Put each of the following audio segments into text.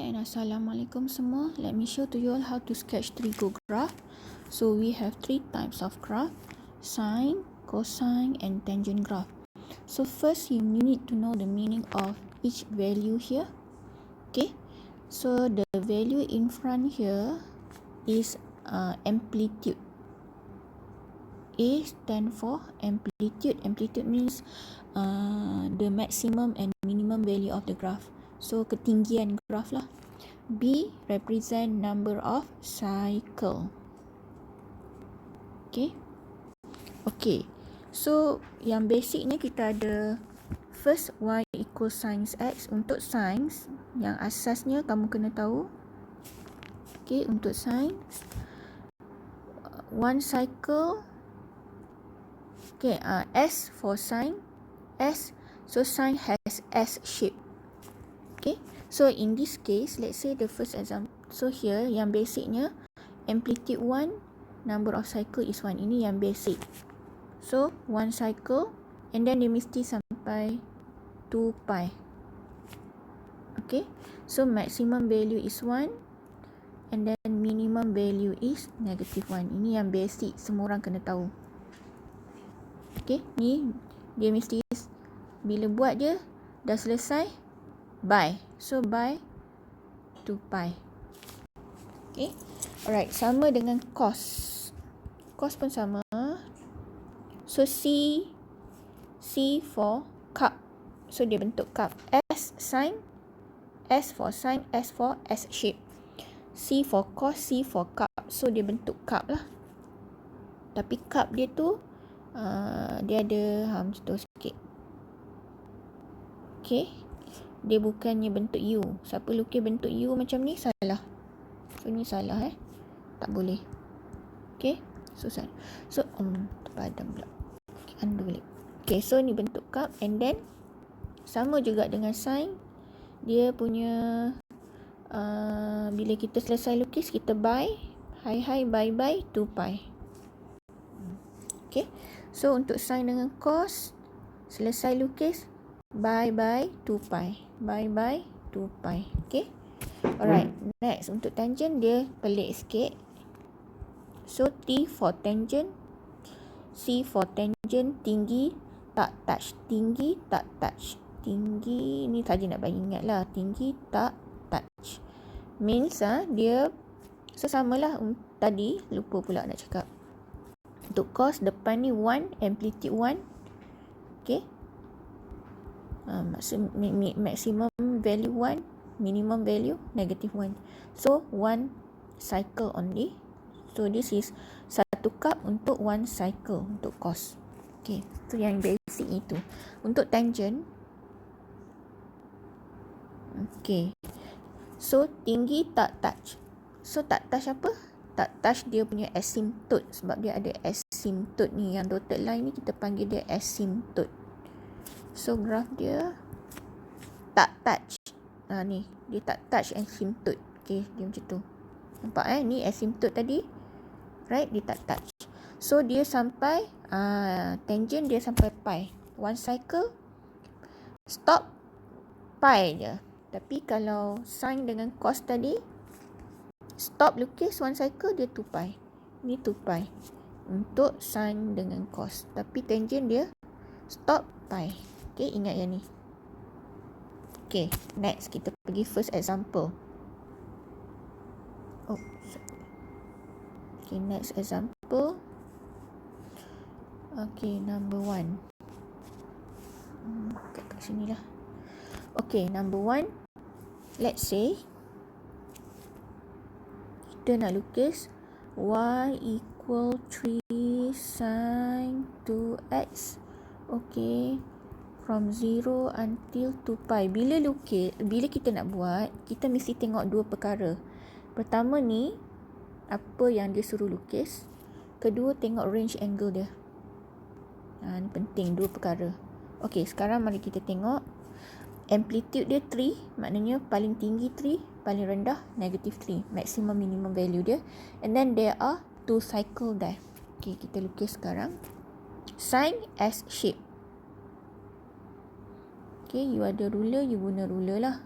and Assalamualaikum semua. Let me show to you all how to sketch trigo graph. So we have three types of graph: sine, cosine and tangent graph. So first you need to know the meaning of each value here. Okay, so the value in front here is amplitude. A stand for amplitude. Amplitude means the maximum and minimum value of the graph. So ketinggian graph lah. B represent number of cycle. Okay. So yang basicnya kita ada first y equals sin x. Untuk sin yang asasnya kamu kena tahu. Okay, untuk sin one cycle. Okay, S for sin, S, so sin has S shape. Okay, so in this case, let's say the first example, so here yang basicnya amplitude 1, number of cycle is 1. Ini yang basic. So one cycle and then dia mesti sampai 2 pi. Okay, so maximum value is 1 and then minimum value is negative 1. Ini yang basic, semua orang kena tahu. Okay, ni dia mesti bila buat je dah selesai by. So by 2 pi. Okay, alright, sama dengan cos. Cos pun sama. So C for cup. So dia bentuk cup. S sin, S for sin, S for S shape. C for cos, C for cup. So dia bentuk cup lah. Tapi cup dia tu dia ada macam tu sikit. Okay, dia bukannya bentuk U. Siapa lukis bentuk U macam ni salah. So ni salah tak boleh. Okay, so salah. So terpadam pula. Okay, undo balik. Okay, so ni bentuk cup and then sama juga dengan sin. Dia punya bila kita selesai lukis kita by by 2 pi. Okay, so untuk sin dengan cos selesai lukis by 2 pi. By 2 pi. Okay, alright, next untuk tangent dia pelik sikit. So T for tangent, C for tangent, tinggi tak touch. Tinggi tak touch. Tinggi ni saja nak bagi ingat lah. Tinggi tak touch means dia sesamalah tadi, lupa pula nak cakap. Untuk cos depan ni 1, amplitude 1. Okay, maximum value 1, minimum value negative 1. So 1 cycle only. So this is satu cup untuk 1 cycle untuk cos. Okay, so yang basic itu. Untuk tangent, okay, so tinggi tak touch. So tak touch apa? Tak touch dia punya asymptote. Sebab dia ada asymptote ni. Yang dotted line ni kita panggil dia asymptote. So graph dia tak touch. Ni dia tak touch asymptote. Okay, dia macam tu. Nampak ni asymptote tadi. Right, dia tak touch. So dia sampai tangent dia sampai pi. One cycle stop pi je. Tapi kalau sin dengan cos tadi stop lukis one cycle dia 2 pi. Ni 2 pi untuk sin dengan cos. Tapi tangent dia stop pi. Okay, ingat yang ni. Okay, next kita pergi first example. Okay, next example. Okay, number 1. Kat sini lah. Okay, number 1. Let's say kita nak lukis y equal 3 sin 2x. Okay, from 0 until 2 pi. Bila kita nak buat, kita mesti tengok dua perkara. Pertama ni, apa yang dia suruh lukis. Kedua, tengok range angle dia. Ni penting, dua perkara. Okay, sekarang mari kita tengok. Amplitude dia 3, maknanya paling tinggi 3, paling rendah negative 3. Maximum minimum value dia. And then there are 2 cycle there. Okay, kita lukis sekarang. Sin S shape. Okay, you ada ruler, you guna ruler lah.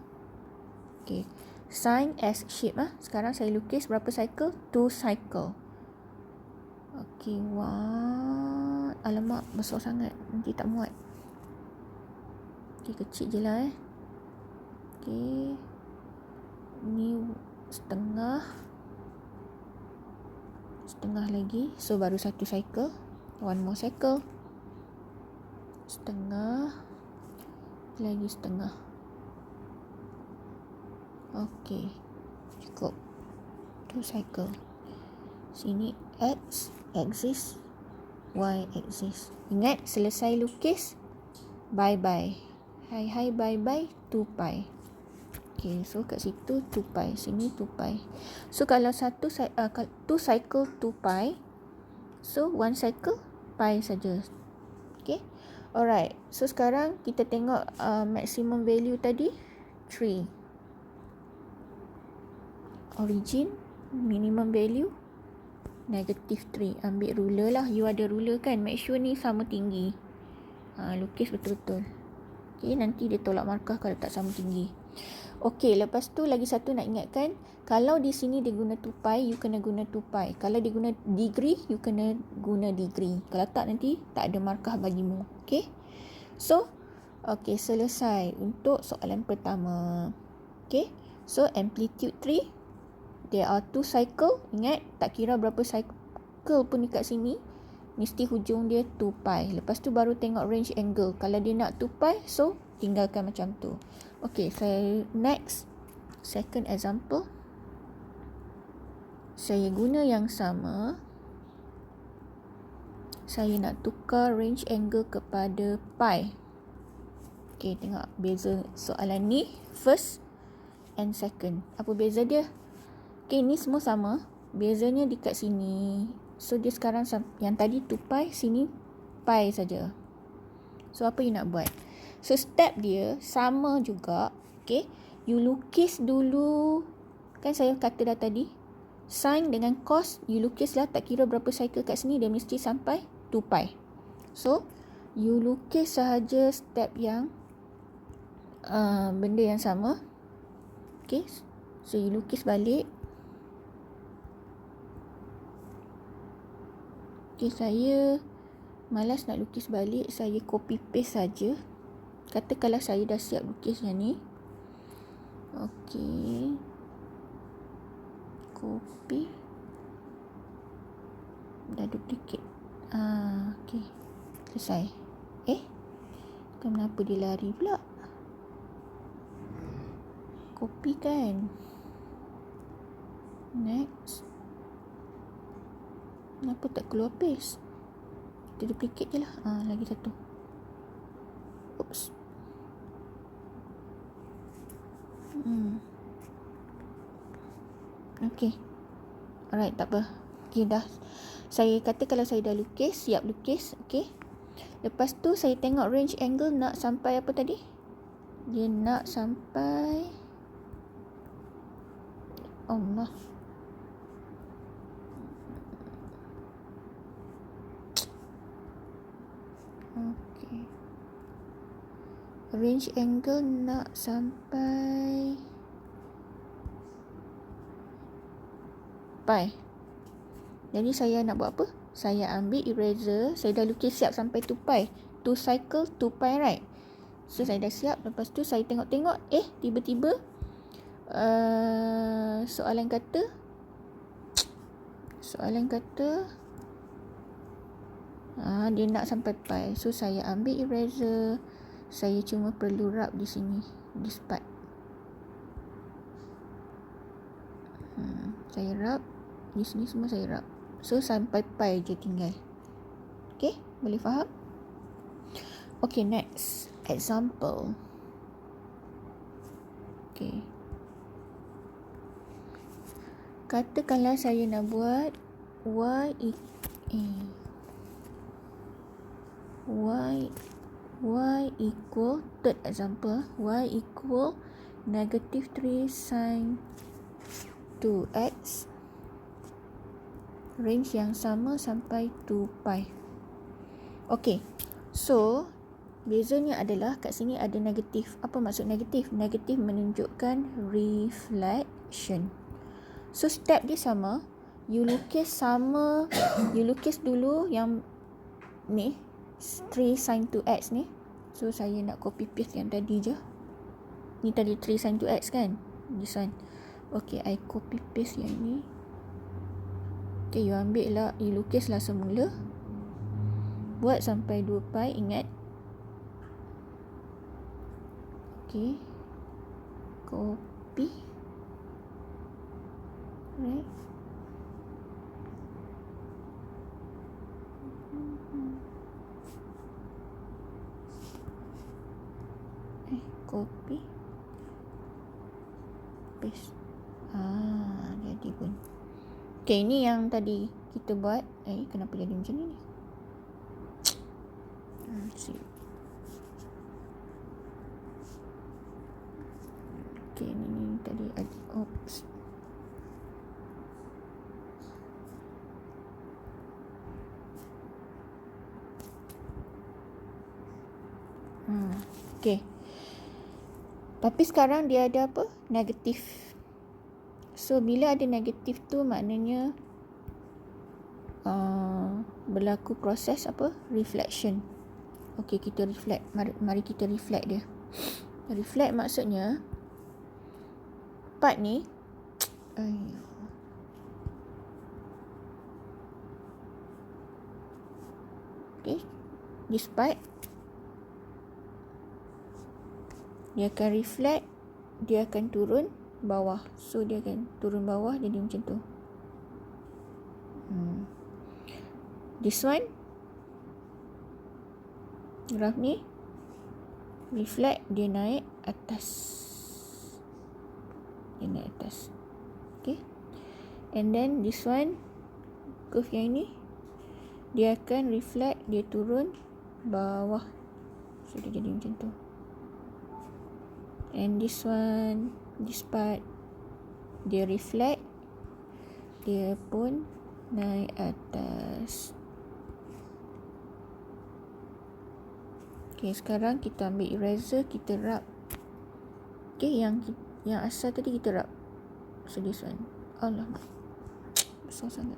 Okay, Sine S shape. Sekarang saya lukis berapa cycle? 2 cycle. Okey, wah. Alamak, besar sangat. Nanti tak muat. Okey, kecil je lah Okey. Ni setengah. Setengah lagi. So, baru satu cycle. One more cycle. Setengah. Lagi setengah. Okey. Cukup. 2 cycle. Sini X axis, Y axis. Ingat, selesai lukis, bye-bye. Hai bye-bye, 2 pi. Okay, so kat situ 2 pi. Sini 2 pi. So, kalau 2 cycle 2 pi, so 1 cycle pi saja. Okay. Alright. So, sekarang kita tengok maximum value tadi, 3. Origin, minimum value, -3. Ambil ruler lah. You ada ruler kan? Make sure ni sama tinggi. Lukis betul-betul. Okay, nanti dia tolak markah kalau tak sama tinggi. Okay, lepas tu lagi satu nak ingatkan. Kalau di sini dia guna 2 pi, you kena guna 2 pi. Kalau dia guna degree, you kena guna degree. Kalau tak, nanti tak ada markah bagimu. Okay. So, okay, selesai untuk soalan pertama. Okay. So, amplitude 3. There are 2 cycle. Ingat, tak kira berapa cycle pun dekat sini, mesti hujung dia 2 pi. Lepas tu baru tengok range angle. Kalau dia nak 2 pi, so tinggalkan macam tu. Okay, saya next. Second example. Saya guna yang sama. Saya nak tukar range angle kepada pi. Okay, tengok beza soalan ni. First and second. Apa beza dia? Okay, ni semua sama. Bezanya dekat sini. So, dia sekarang yang tadi 2 pi, sini pi saja. So, apa you nak buat? So, step dia sama juga. Okay. You lukis dulu. Kan saya kata dah tadi. Sin dengan cos, you lukislah. Tak kira berapa cycle kat sini, dia mesti sampai 2 pi. So, you lukis sahaja step yang benda yang sama. Okay. So, you lukis balik. Okay, saya malas nak lukis balik. Saya copy paste saja. Katakanlah saya dah siap lukis yang ni. Okay. Copy. Dah duplicate. Okay. Selesai. Kenapa dia lari pula? Copy kan? Next. Kenapa tak keluar paste? Kita duplicate je lah. Lagi satu. Oops. Okay. Alright, tak apa. Okay, dah. Saya kata kalau saya dah lukis, siap lukis. Okay. Lepas tu saya tengok range angle nak sampai apa tadi? Dia nak sampai Allah. Okay. Range angle nak sampai pi. Jadi saya nak buat apa? Saya ambil eraser. Saya dah lukis siap sampai 2 pi. 2 cycle 2 pi, right? So saya dah siap. Lepas tu saya tengok-tengok. Tiba-tiba soalan kata dia nak sampai pi. So saya ambil eraser. Saya cuma perlu rub di sini, this part. Saya rub di sini, semua saya rub. So sampai pi je tinggal. Okay, boleh faham? Okay, next example. Okay. Katakanlah saya nak buat y equal, third example, y equal -3 sin 2x, range yang sama sampai 2 pi. Okay, so Bezanya adalah kat sini ada negatif. Apa maksud negatif? Negatif menunjukkan reflection. So step dia sama. You lukis dulu yang ni 3 sin 2x ni. So saya nak copy paste yang tadi je. Ni tadi 3 sin 2x kan? This one. Okay, I copy paste yang ni. Okay, you ambil lah, you lukislah semula. Buat sampai 2 pi, ingat. Okay, copy. Right. Copy. Paste. Jadi pun. Okay, ini yang tadi kita buat. Kenapa jadi macam ni? See. Okay, ni tadi. Oops. Okay. Tapi sekarang dia ada apa? Negatif. So, bila ada negatif tu maknanya berlaku proses apa? Reflection. Okay, kita reflect. Mari kita reflect dia. Reflect maksudnya part ni okay, this part dia akan reflect, dia akan turun bawah. So dia akan turun bawah jadi macam tu. This one, graf ni reflect, dia naik atas. Dia naik atas. Okay. And then this one, curve yang ini, dia akan reflect, dia turun bawah. So dia jadi macam tu. And this one, this part, dia reflect, dia pun naik atas. Okay, sekarang kita ambil eraser, kita rub. Okay, yang asal tadi kita rub. So this one, alamak, besar sangat.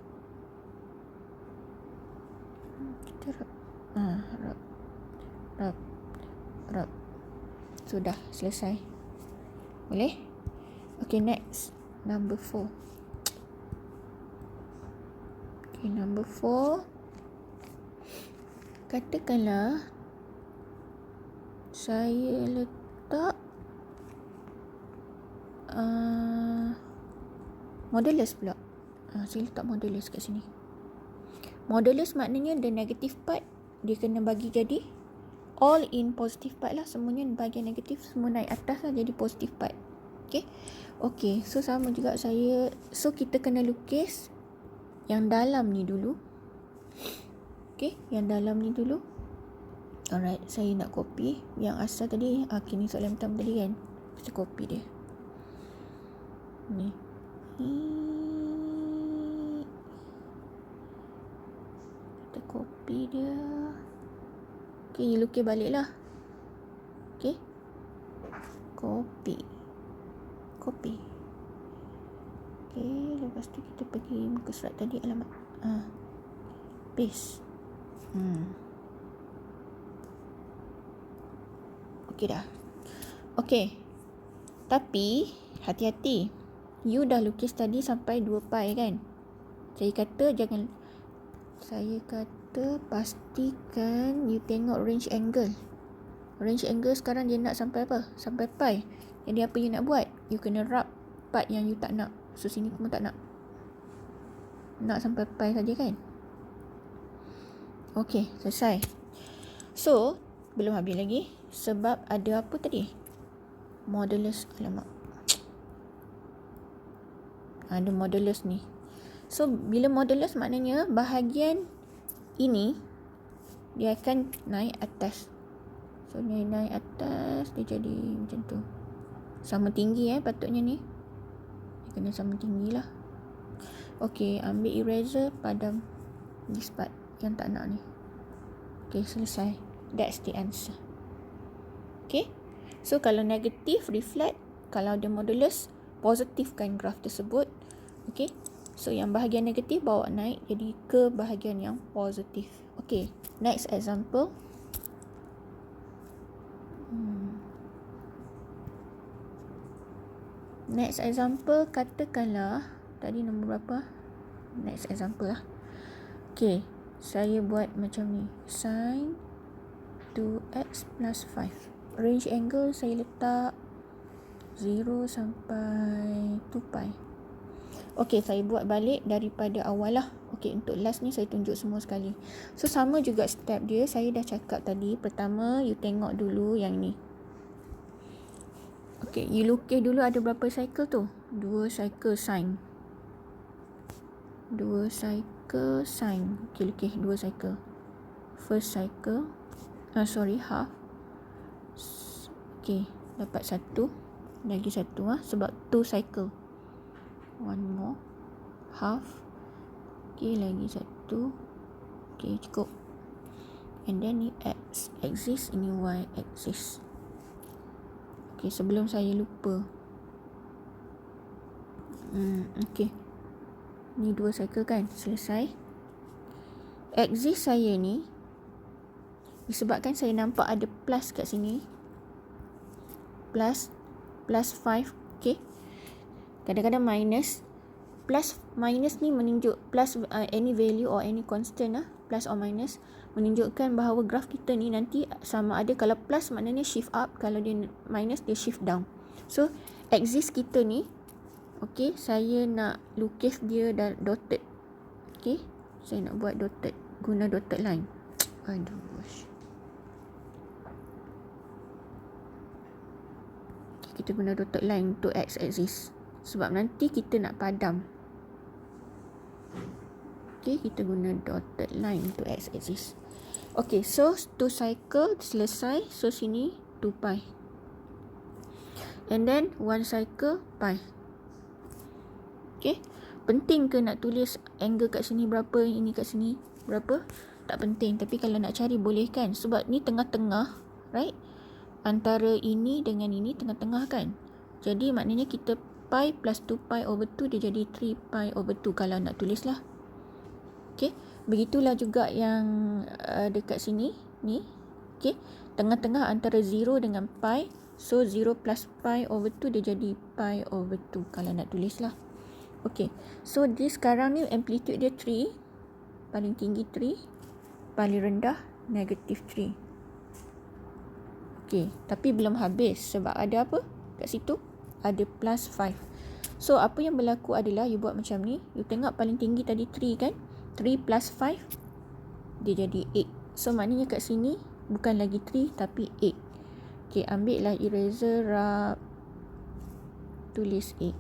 Kita rub. Rub. Sudah selesai. Boleh? Okay, next. Number 4. Okay, number 4. Katakanlah saya letak modulus pula. Saya letak modulus kat sini. Modulus maknanya the negative part dia kena bagi jadi all in positive part lah. Semuanya bahagian negatif semua naik atas lah, jadi positive part. Okay, so sama juga saya. So kita kena lukis yang dalam ni dulu. Okay, yang dalam ni dulu. Alright, saya nak copy yang asal tadi. Okay, ni soalan hitam tadi kan. Kita copy dia. Ni. Kita copy dia. Okay, lukis balik lah. Okay. Copy. Okay, lepas tu kita pergi muka surat tadi. Alamat. Paste. Okay dah. Okay. Tapi, hati-hati. You dah lukis tadi sampai 2 pi kan? Saya kata pastikan you tengok range angle. Range angle sekarang dia nak sampai apa? Sampai pi. Jadi apa you nak buat? You kena rub part yang you tak nak. So sini kamu tak nak. Nak sampai pi saja kan? Okay, selesai. So, belum habis lagi. Sebab ada apa tadi? Modulus. Alamak. Ada modulus ni. So, bila modulus maknanya bahagian ini dia akan naik atas. So, dia naik atas, dia jadi macam tu. Sama tinggi patutnya ni. Dia kena sama tinggi lah. Okay, ambil eraser, padam this part yang tak nak ni. Okay, selesai. That's the answer. Okay. So kalau negatif, reflect. Kalau ada modulus, positifkan graf tersebut. Okay. So yang bahagian negatif bawa naik jadi ke bahagian yang positif. Okay. Next example. Next example, katakanlah tadi nombor berapa? Next example lah. Okay, saya buat macam ni. Sin 2x plus 5. Range angle saya letak 0 sampai 2 pi. Okay, saya buat balik daripada awal lah. Okay, untuk last ni saya tunjuk semua sekali. So, sama juga step dia. Saya dah cakap tadi. Pertama, you tengok dulu yang ni. Okay, you lukis dulu ada berapa cycle tu? 2 cycle sin. 2 cycle sin. Okay, lukis 2 cycle. First cycle. Half. Okay, dapat 1. Lagi 1 sebab 2 cycle. One more. Half. Okay, lagi 1. Okay, cukup. And then ni x axis, ini y axis. Okay, sebelum saya lupa. Okay. Ni 2 cycle kan? Selesai. Axis saya ni, disebabkan saya nampak ada plus kat sini. Plus 5. Okay. Kadang-kadang minus. Plus minus ni menunjuk plus any value or any constant plus or minus menunjukkan bahawa graf kita ni nanti sama ada kalau plus maknanya shift up, kalau dia minus dia shift down. So axis kita ni, okay, saya nak lukis dia dotted. Okay, saya nak buat dotted, guna dotted line. Aduh, kita guna dotted line untuk x axis sebab nanti kita nak padam. Okay, kita guna dotted line untuk x axis. Okay, so 2 cycle selesai. So sini 2 pi. And then 1 cycle pi. Okay, penting ke nak tulis angle kat sini berapa, ini kat sini berapa? Tak penting, tapi kalau nak cari boleh kan, sebab ni tengah-tengah, right? Antara ini dengan ini tengah-tengah kan. Jadi maknanya kita pi plus 2 pi over 2 dia jadi 3 pi over 2 kalau nak tulis lah. Okay, begitulah juga yang dekat sini ni. Okay, tengah-tengah antara 0 dengan pi. So 0 plus pi over 2 dia jadi pi over 2 kalau nak tulis lah. Okay, so this sekarang ni amplitude dia 3. Paling tinggi 3, paling rendah negatif 3. Okay, tapi belum habis sebab ada apa kat situ? Ada plus 5. So apa yang berlaku adalah you buat macam ni. You tengok paling tinggi tadi 3 kan? 3 plus 5 dia jadi 8. So maknanya kat sini bukan lagi 3 tapi 8. Okay, ambil lah eraser rub, tulis 8.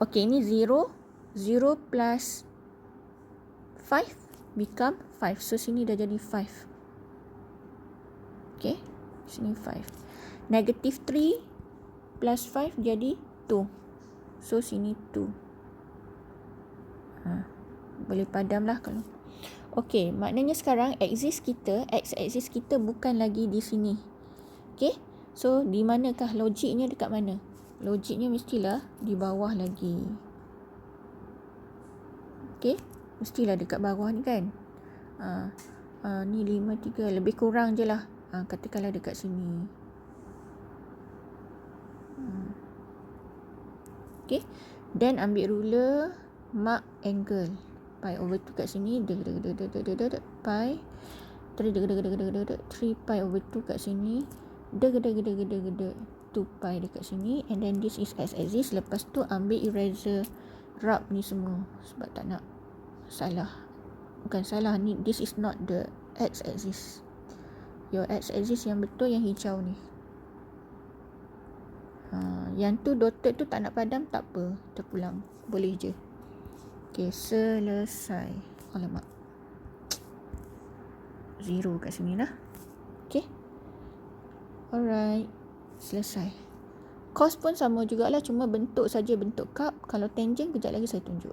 Okay, ini 0 plus 5 become 5. So sini dah jadi 5. Okay, sini 5. Negatif 3 plus 5 jadi 2. So sini 2. Boleh padam lah kalau. Okay, maknanya sekarang axis kita, x axis kita bukan lagi di sini. Okay, so di manakah logiknya, dekat mana? Logiknya mestilah di bawah lagi. Okay, mestilah dekat bawah ni kan. Ni 5, 3, lebih kurang je lah. Katakanlah dekat sini. Okay, then ambil ruler, mark angle pi over 2 kat sini, pi 3 pi over 2 kat sini, 2 pi dekat sini, and then this is x axis. Lepas tu ambil eraser rub ni semua sebab tak nak salah. Bukan salah ni, this is not the x axis. Your x axis yang betul yang hijau ni. Yang tu dotted tu tak nak padam, tak apa, terpulang, boleh je. Okay, selesai. Alamak, 0 kat sini lah. Okay, alright, selesai. Cos pun sama jugalah, cuma bentuk saja bentuk cup. Kalau tangent kejap lagi saya tunjuk.